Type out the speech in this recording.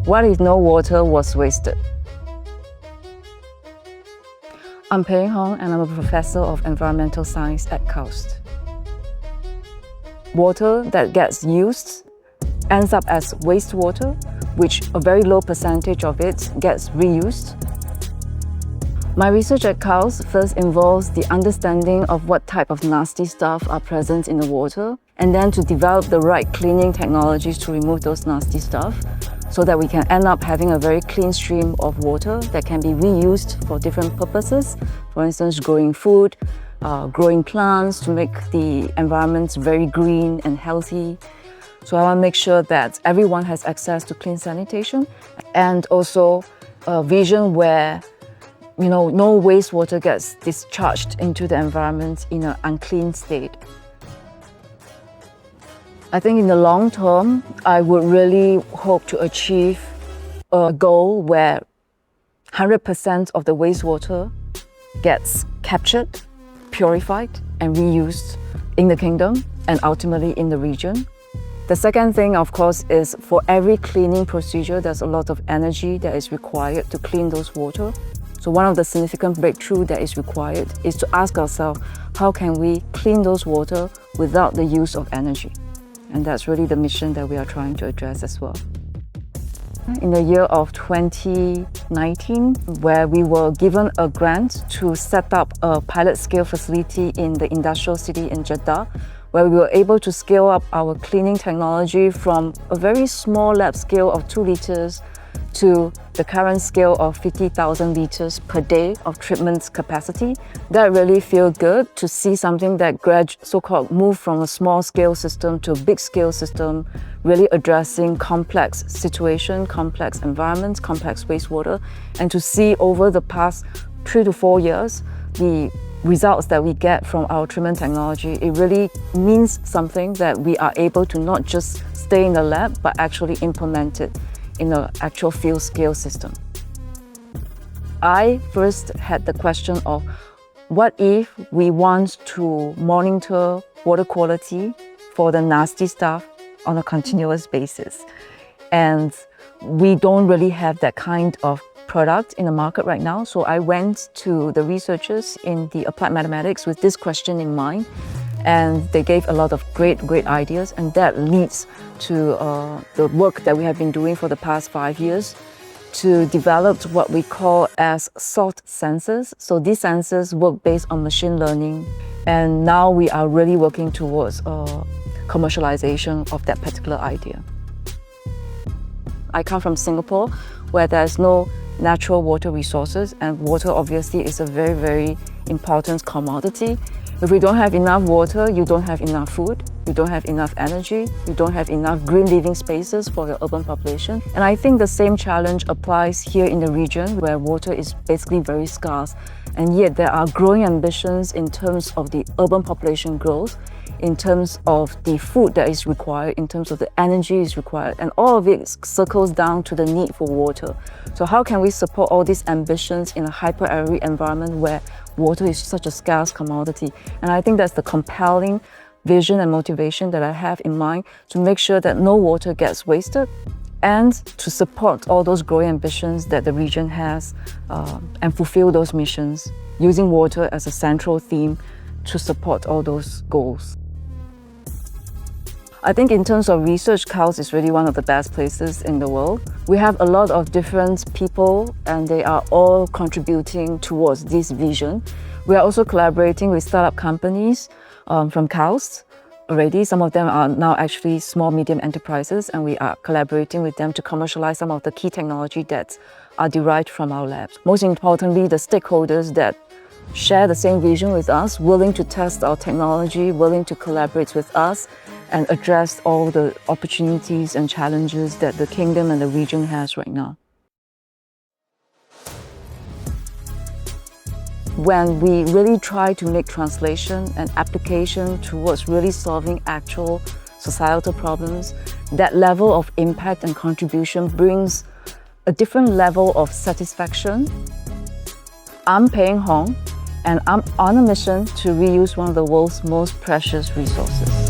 What if no water was wasted? I'm Peiying Hong and I'm a professor of environmental science at KAUST. Water that gets used ends up as wastewater, which a very low percentage of it gets reused. My research at KAUST first involves the understanding of what type of nasty stuff are present in the water, and then to develop the right cleaning technologies to remove those nasty stuff, so that we can end up having a very clean stream of water that can be reused for different purposes. For instance, growing food, growing plants to make the environment very green and healthy. So I want to make sure that everyone has access to clean sanitation, and also a vision where no wastewater gets discharged into the environment in an unclean state. I think in the long term, I would really hope to achieve a goal where 100% of the wastewater gets captured, purified, and reused in the kingdom and ultimately in the region. The second thing, of course, is for every cleaning procedure, there's a lot of energy that is required to clean those water. So one of the significant breakthroughs that is required is to ask ourselves, how can we clean those water without the use of energy? And that's really the mission that we are trying to address as well. In the year of 2019, where we were given a grant to set up a pilot-scale facility in the industrial city in Jeddah, where we were able to scale up our cleaning technology from a very small lab scale of 2 liters to the current scale of 50,000 liters per day of treatment capacity. That really feels good to see something that so-called moved from a small scale system to a big scale system, really addressing complex situations, complex environments, complex wastewater, and to see over the past 3 to 4 years, the results that we get from our treatment technology. It really means something that we are able to not just stay in the lab, but actually implement it in an actual field scale system. I first had the question of, what if we want to monitor water quality for the nasty stuff on a continuous basis? And we don't really have that kind of product in the market right now. So I went to the researchers in the applied mathematics with this question in mind, and they gave a lot of great ideas, and that leads to the work that we have been doing for the past 5 years to develop what we call as salt sensors. So these sensors work based on machine learning, and now we are really working towards commercialization of that particular idea. I come from Singapore, where there's no natural water resources, and water obviously is a very important commodity. If we don't have enough water, you don't have enough food, you don't have enough energy, you don't have enough green living spaces for your urban population. And I think the same challenge applies here in the region, where water is basically very scarce, and yet there are growing ambitions in terms of the urban population growth, in terms of the food that is required, in terms of the energy is required, and all of it circles down to the need for water. So how can we support all these ambitions in a hyper-arid environment where water is such a scarce commodity? And I think that's the compelling vision and motivation that I have in mind, to make sure that no water gets wasted, and to support all those growing ambitions that the region has and fulfill those missions, using water as a central theme to support all those goals. I think in terms of research, KAUST is really one of the best places in the world. We have a lot of different people, and they are all contributing towards this vision. We are also collaborating with startup companies from KAUST already. Some of them are now actually small, medium enterprises, and we are collaborating with them to commercialize some of the key technology that are derived from our labs. Most importantly, the stakeholders that share the same vision with us, willing to test our technology, willing to collaborate with us, and address all the opportunities and challenges that the kingdom and the region has right now. When we really try to make translation and application towards really solving actual societal problems, that level of impact and contribution brings a different level of satisfaction. I'm Peiying Hong, and I'm on a mission to reuse one of the world's most precious resources.